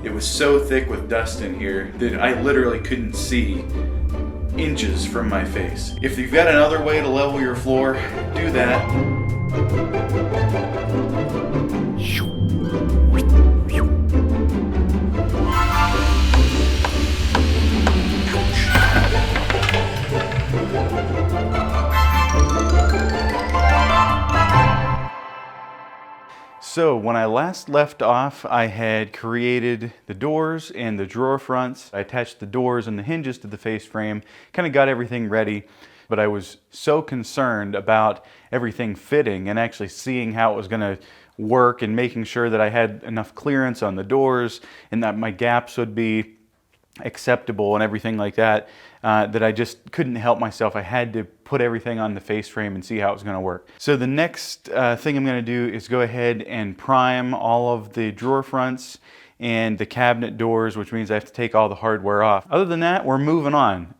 It was so thick with dust in here that I literally couldn't see inches from my face. If you've got another way to level your floor, do that. So when I last left off, I had created the doors and the drawer fronts. I attached the doors and the hinges to the face frame, kind of got everything ready, but I was so concerned about everything fitting and actually seeing how it was going to work and making sure that I had enough clearance on the doors and that my gaps would be acceptable and everything like that, that I just couldn't help myself. I had to put everything on the face frame and see how it was going to work. So the next thing I'm going to do is go ahead and prime all of the drawer fronts and the cabinet doors, which means I have to take all the hardware off. Other than that, we're moving on.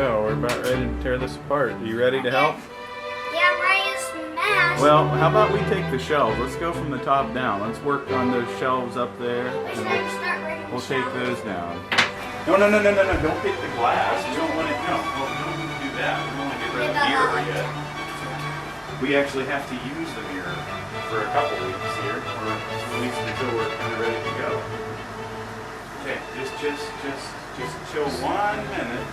We're about ready to tear this apart. Are you ready to help? Yeah, I'm ready to smash. Well, how about we take the shelves? Let's go from the top down. Let's work on those shelves up there. We'll take those down. No. Don't hit the glass. We don't want to, don't do that. We don't want to get rid of the mirror yet. We actually have to use the mirror for a couple weeks here, or at least until we're kind of ready to go. Okay, just chill 1 minute.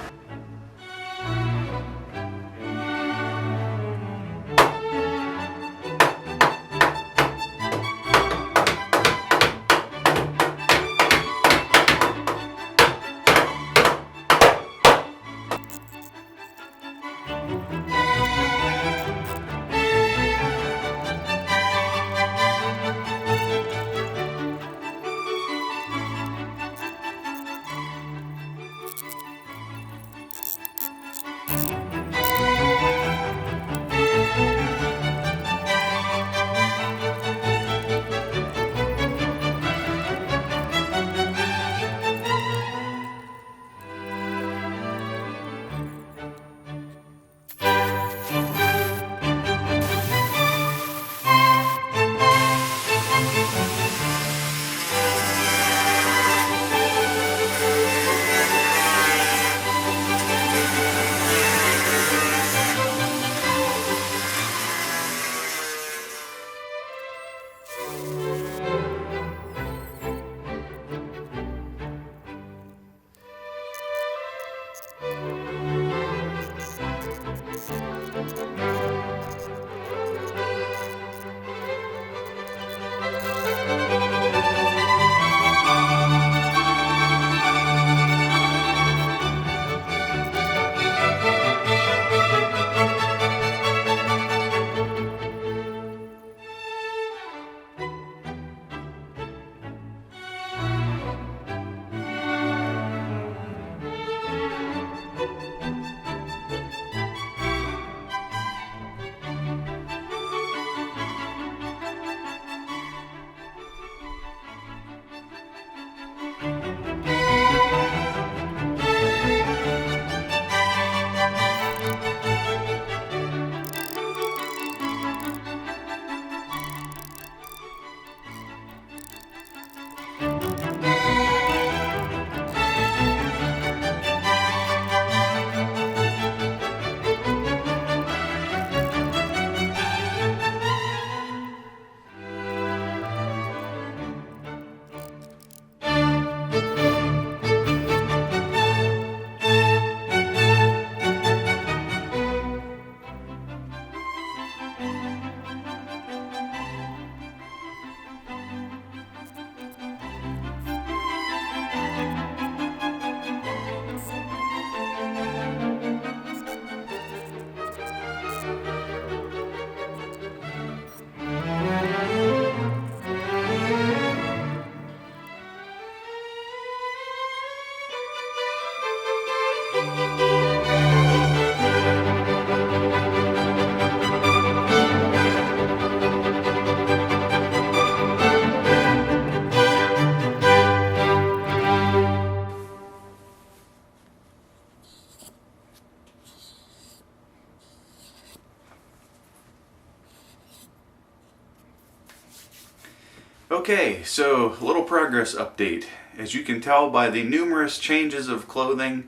Okay, so a little progress update. As you can tell by the numerous changes of clothing,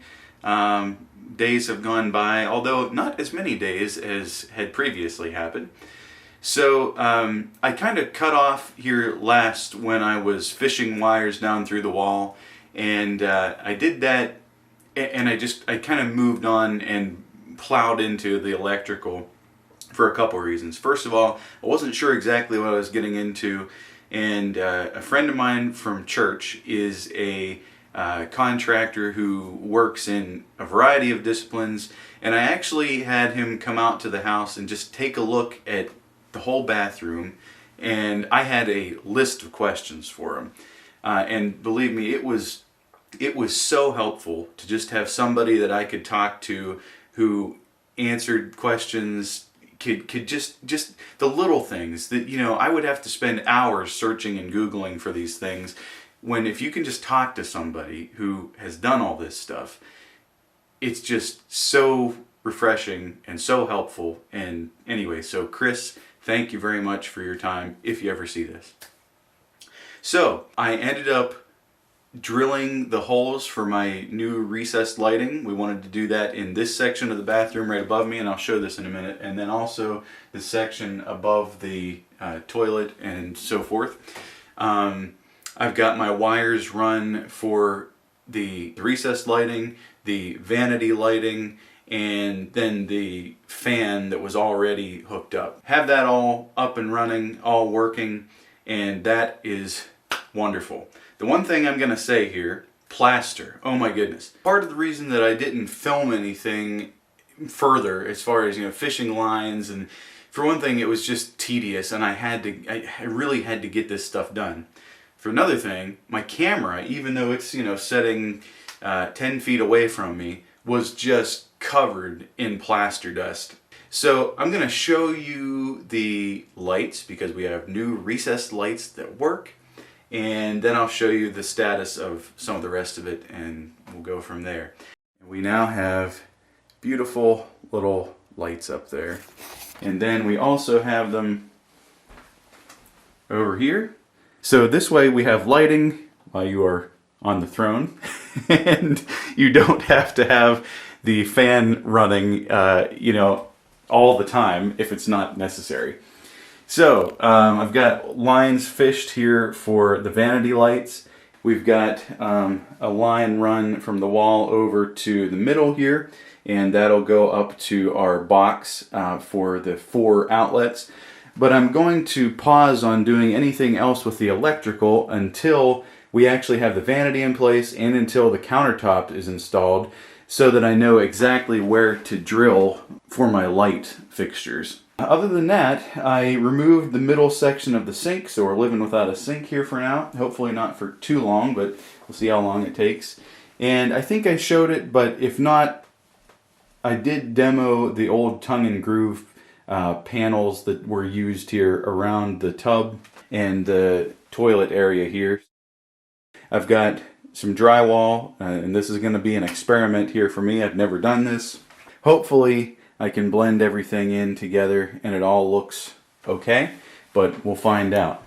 days have gone by, although not as many days as had previously happened. So I kind of cut off here last when I was fishing wires down through the wall, and I did that, and I kind of moved on and plowed into the electrical for a couple reasons. First of all, I wasn't sure exactly what I was getting into, and a friend of mine from church is a contractor who works in a variety of disciplines, and I actually had him come out to the house and just take a look at the whole bathroom, and I had a list of questions for him. And believe me, it was so helpful to just have somebody that I could talk to who answered questions, could just the little things that, you know, I would have to spend hours searching and Googling for these things, when if you can just talk to somebody who has done all this stuff, it's just so refreshing and so helpful. And anyway, so Chris, thank you very much for your time, if you ever see this. So I ended up drilling the holes for my new recessed lighting. We wanted to do that in this section of the bathroom right above me, and I'll show this in a minute, and then also the section above the toilet and so forth. I've got my wires run for the recessed lighting, the vanity lighting, and then the fan that was already hooked up. Have that all up and running, all working, and that is wonderful. The one thing I'm going to say here, plaster. Oh my goodness. Part of the reason that I didn't film anything further as far as, you know, fishing lines, and for one thing, it was just tedious, and I really had to get this stuff done. For another thing, my camera, even though it's, you know, setting 10 feet away from me, was just covered in plaster dust. So I'm going to show you the lights, because we have new recessed lights that work, and then I'll show you the status of some of the rest of it, and we'll go from there. We now have beautiful little lights up there, and then we also have them over here. So this way we have lighting while you are on the throne, and you don't have to have the fan running, you know, all the time if it's not necessary. So I've got lines fished here for the vanity lights. We've got a line run from the wall over to the middle here, and that'll go up to our box for the 4 outlets. But I'm going to pause on doing anything else with the electrical until we actually have the vanity in place, and until the countertop is installed, so that I know exactly where to drill for my light fixtures. Other than that, I removed the middle section of the sink, so we're living without a sink here for now. Hopefully not for too long, but we'll see how long it takes. And I think I showed it, but if not, I did demo the old tongue and groove panels that were used here around the tub and the toilet area here. I've got some drywall, and this is going to be an experiment here for me. I've never done this. Hopefully I can blend everything in together and it all looks okay, but we'll find out.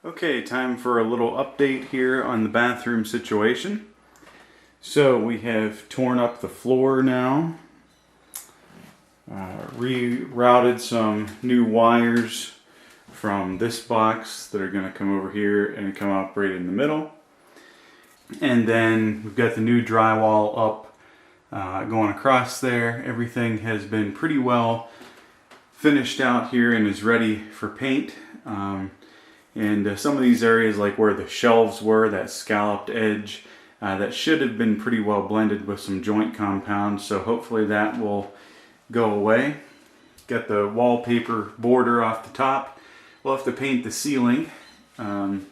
Okay, time for a little update here on the bathroom situation. So we have torn up the floor now, rerouted some new wires from this box that are going to come over here and come up right in the middle. And then we've got the new drywall up going across there. Everything has been pretty well finished out here and is ready for paint. And some of these areas, like where the shelves were, that scalloped edge, that should have been pretty well blended with some joint compound, so hopefully that will go away. Got the wallpaper border off the top. We'll have to paint the ceiling and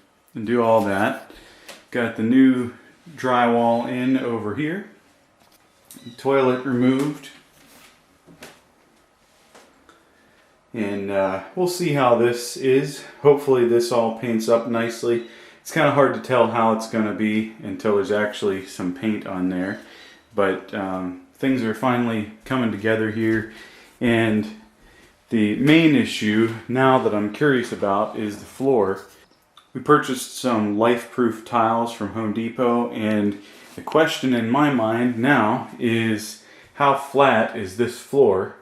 do all that. Got the new drywall in over here. Toilet removed. And we'll see how this is. Hopefully this all paints up nicely. It's kind of hard to tell how it's going to be until there's actually some paint on there. But things are finally coming together here. And the main issue now that I'm curious about is the floor. We purchased some life-proof tiles from Home Depot, and the question in my mind now is, how flat is this floor?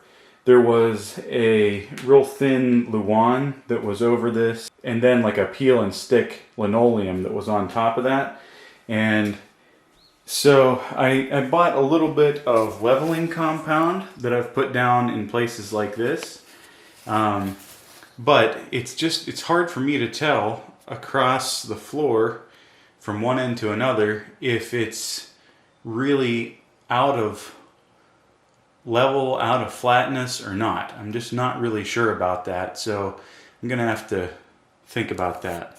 There was a real thin Luan that was over this, and then like a peel and stick linoleum that was on top of that. And so I bought a little bit of leveling compound that I've put down in places like this. But it's hard for me to tell across the floor from one end to another if it's really out of level, out of flatness or not. I'm just not really sure about that, so I'm gonna have to think about that.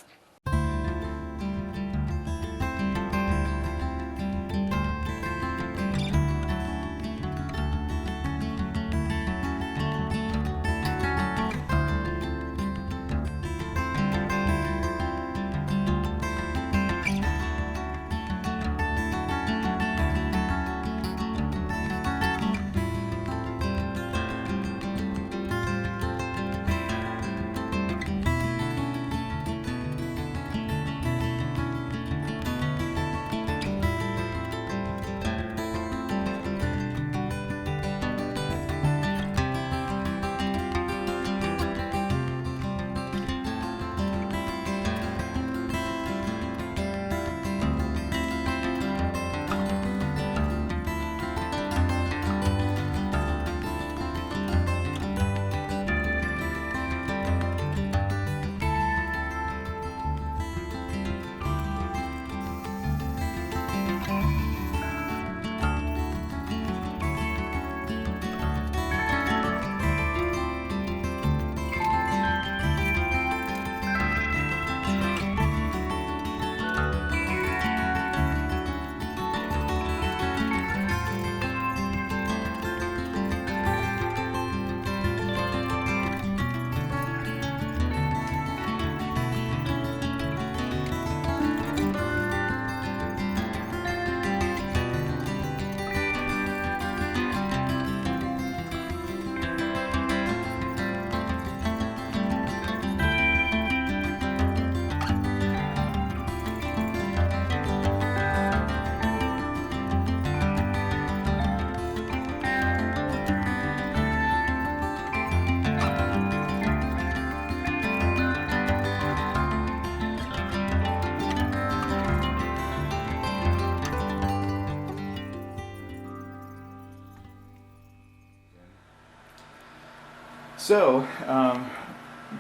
So,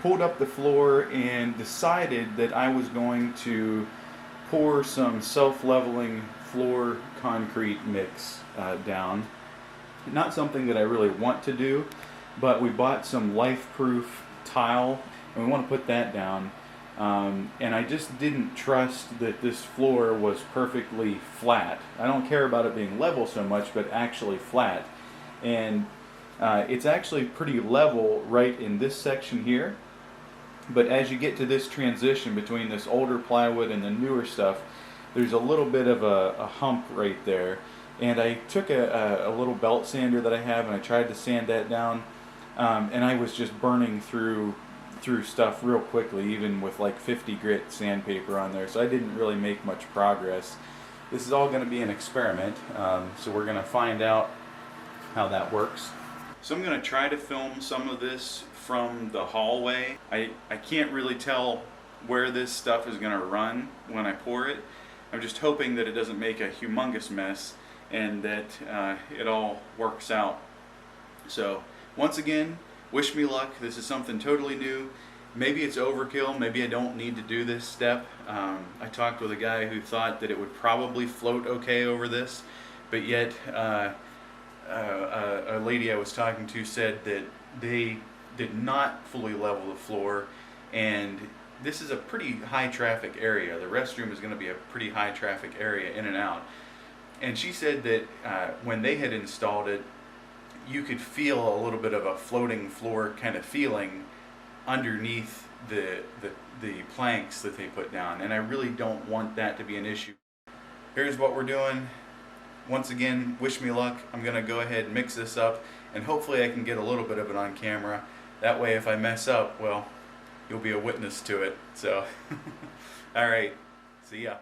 pulled up the floor and decided that I was going to pour some self-leveling floor concrete mix down. Not something that I really want to do, but we bought some life-proof tile and we want to put that down. And I just didn't trust that this floor was perfectly flat. I don't care about it being level so much, but actually flat. And it's actually pretty level right in this section here, but as you get to this transition between this older plywood and the newer stuff, there's a little bit of a hump right there. And I took a little belt sander that I have and I tried to sand that down, and I was just burning through stuff real quickly, even with like 50 grit sandpaper on there, so I didn't really make much progress. This is all going to be an experiment, so we're going to find out how that works. So I'm going to try to film some of this from the hallway. I can't really tell where this stuff is going to run when I pour it. I'm just hoping that it doesn't make a humongous mess and that it all works out. So once again, wish me luck. This is something totally new. Maybe it's overkill. Maybe I don't need to do this step. I talked with a guy who thought that it would probably float okay over this, but yet a lady I was talking to said that they did not fully level the floor, and this is a pretty high traffic area. The restroom is going to be a pretty high traffic area in and out. And she said that when they had installed it, you could feel a little bit of a floating floor kind of feeling underneath the planks that they put down. And I really don't want that to be an issue. Here's what we're doing. Once again, wish me luck. I'm going to go ahead and mix this up, and hopefully I can get a little bit of it on camera. That way if I mess up, well, you'll be a witness to it. So, all right, see ya.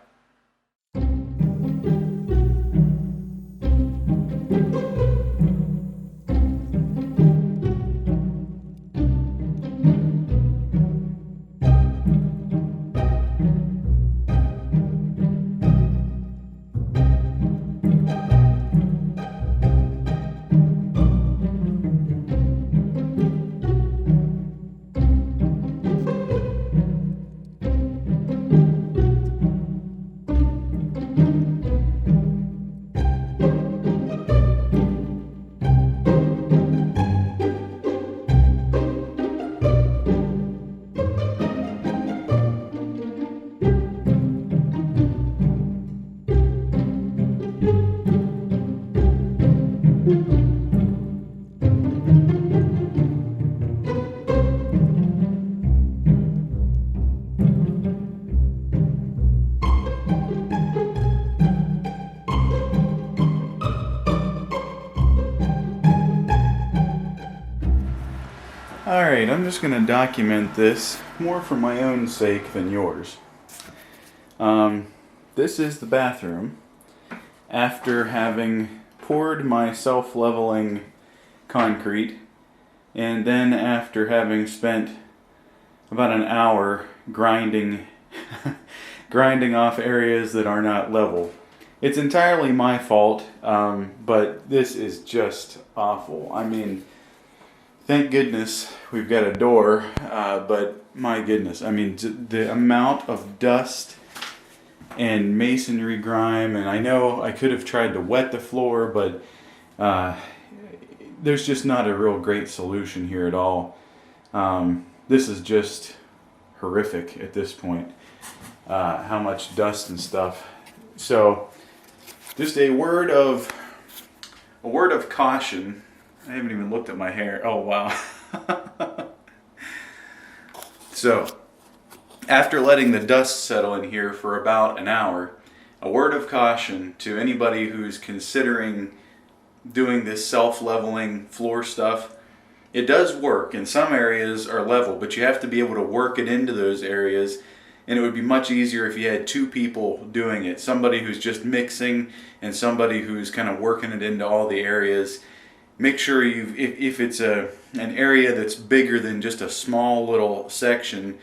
Alright, I'm just going to document this more for my own sake than yours. This is the bathroom after having poured my self-leveling concrete, and then after having spent about an hour grinding grinding off areas that are not level. It's entirely my fault, but this is just awful. I mean, thank goodness we've got a door, but my goodness, I mean, the amount of dust and masonry grime, and I know I could have tried to wet the floor, but there's just not a real great solution here at all. This is just horrific at this point, how much dust and stuff. So, just a word of caution. I haven't even looked at my hair. Oh, wow. So, after letting the dust settle in here for about an hour, a word of caution to anybody who's considering doing this self-leveling floor stuff. It does work, and some areas are level, but you have to be able to work it into those areas, and it would be much easier if you had two people doing it. Somebody who's just mixing and somebody who's kind of working it into all the areas. Make sure if it's an area that's bigger than just a small little section,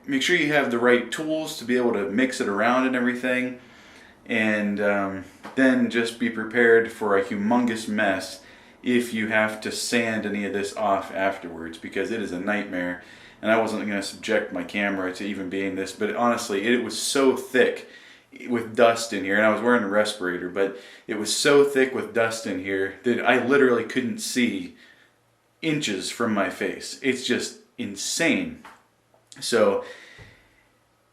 make sure you have the right tools to be able to mix it around and everything, and then just be prepared for a humongous mess if you have to sand any of this off afterwards, because it is a nightmare. And I wasn't going to subject my camera to even being this, but honestly, it was so thick with dust in here, and I was wearing a respirator, but it was so thick with dust in here that I literally couldn't see inches from my face. It's just insane. So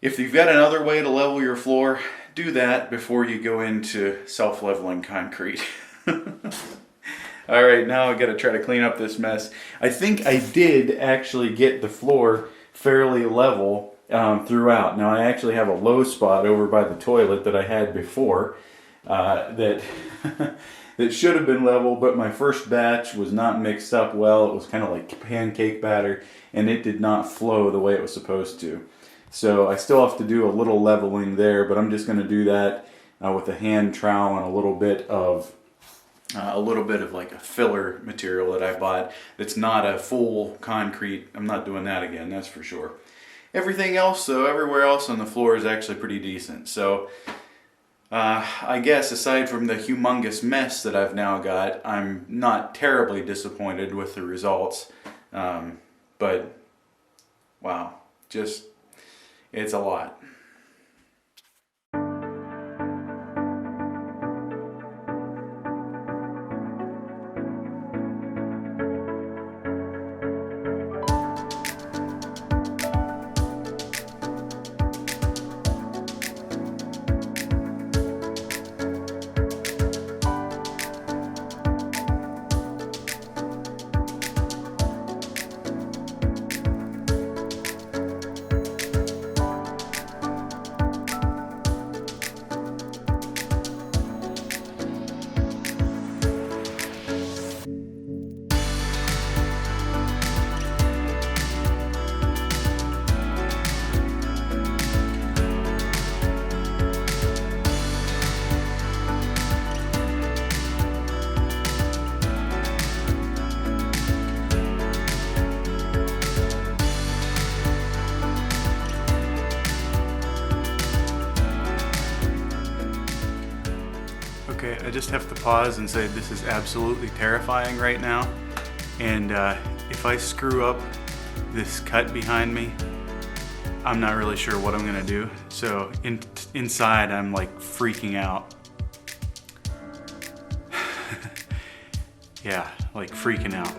if you've got another way to level your floor, do that before you go into self-leveling concrete. Alright, now I've got to try to clean up this mess. I think I did actually get the floor fairly level throughout. Now I actually have a low spot over by the toilet that I had before that that should have been level, but my first batch was not mixed up well. It was kind of like pancake batter, and it did not flow the way it was supposed to. So I still have to do a little leveling there, but I'm just going to do that with a hand trowel and a little bit of like a filler material that I bought. That's not a full concrete. I'm not doing that again, that's for sure. Everything else, though, everywhere else on the floor is actually pretty decent. So I guess aside from the humongous mess that I've now got, I'm not terribly disappointed with the results. But wow, just, it's a lot. Okay, I just have to pause and say this is absolutely terrifying right now. And if I screw up this cut behind me, I'm not really sure what I'm gonna do. So inside I'm like freaking out. Yeah, like freaking out.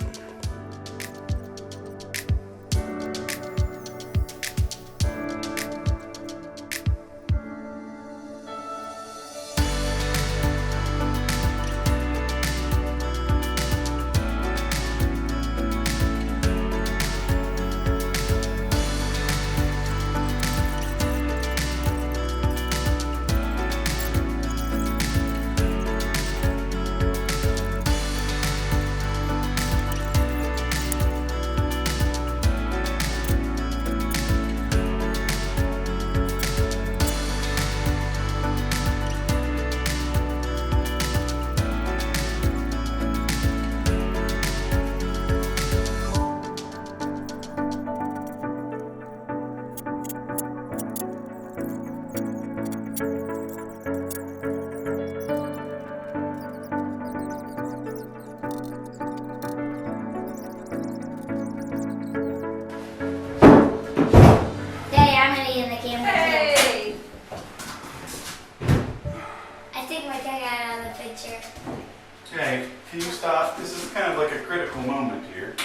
Okay, can you stop? This is kind of like a critical moment here.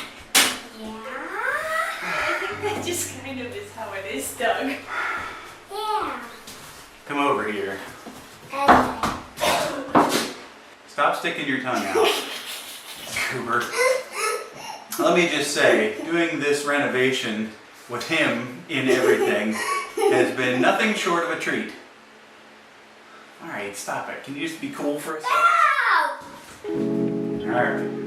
Yeah? I think that just kind of is how it is, Doug. Yeah. Come over here. Okay. Stop sticking your tongue out, Cooper. Let me just say, doing this renovation with him in everything has been nothing short of a treat. Alright, stop it. Can you just be cool for a second? Ow! Alright.